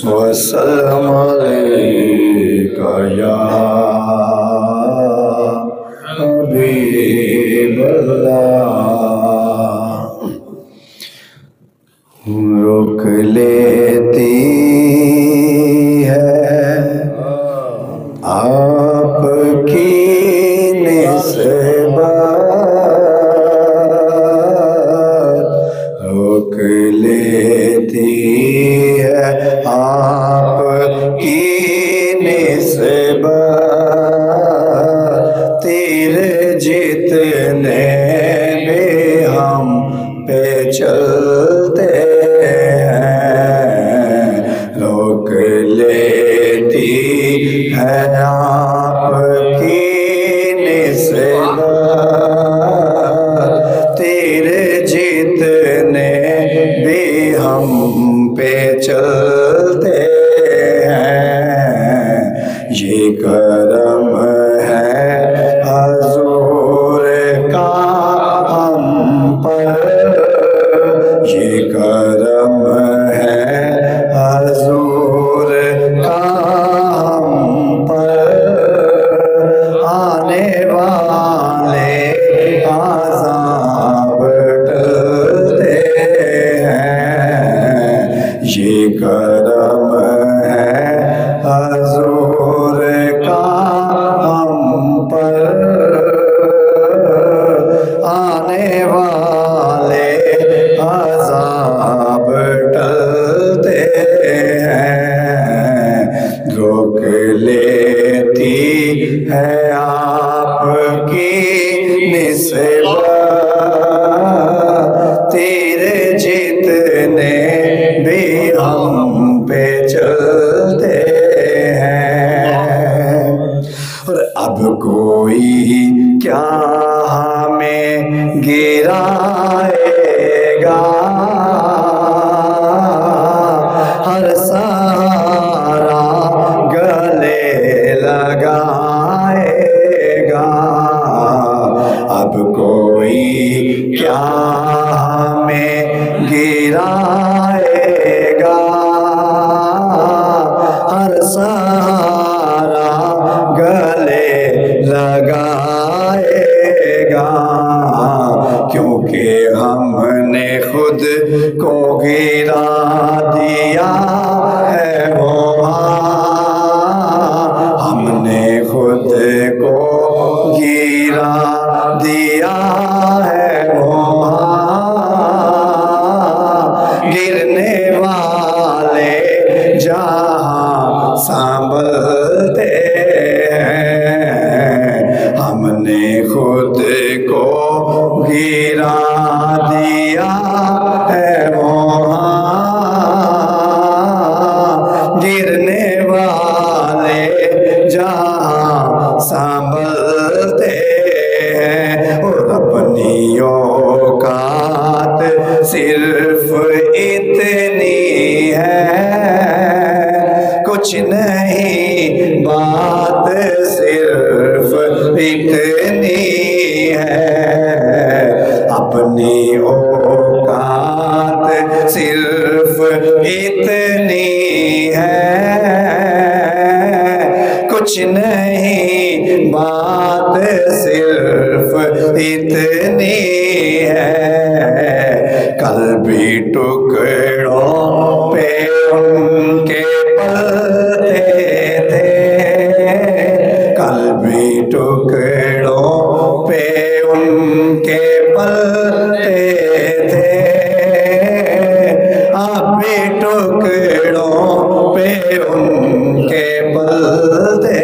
वसल्लम अलैका या हबीबल्लाह। रोक लेती है आपकी निस्बत, रोक लेती है आपकी निस्बत। तेरे जितने भी हम पे चलते रोक लेती है आपकी निस्बत। तेरे जितने भी हम पे चलते हैं, ये करम है हजूर का हम पर, ये करम है हजूर का हम पर। आने वाले आज़ाब टलते हैं, ये करम है हजूर का हम पर। आने वाले आज़ाब टलते हैं, रोक लेती है आपकी निस्बत। तेरे जितने भी हम पे चलते हैं। और अब कोई क्या हमें गिराएगा, हर सहारा गले लगाएगा। अब कोई क्या हमें गिराएगा, हर सहारा गले लगाएगा। क्योंकि हमने खुद को गिरा दिया है वहाँ, हमने खुद को गिरा दिया है वहाँ। गिरने वाले जहाँ संभलते हैं, हमने खुद को गिरा दिया है वहाँ। गिरने वाले जहाँ संभलते हैं, और अपनी औकात सिर्फ इतनी है, कुछ नहीं बात सिर्फ इतनी है। अपनी औकात सिर्फ इतनी है, कुछ नहीं बात सिर्फ इतनी है। कल भी टुकड़ों पे उनके पलते थे, कल भी टुकड़ों पे उनके पलते थे। आप भी टुकड़ों पे उनके पलते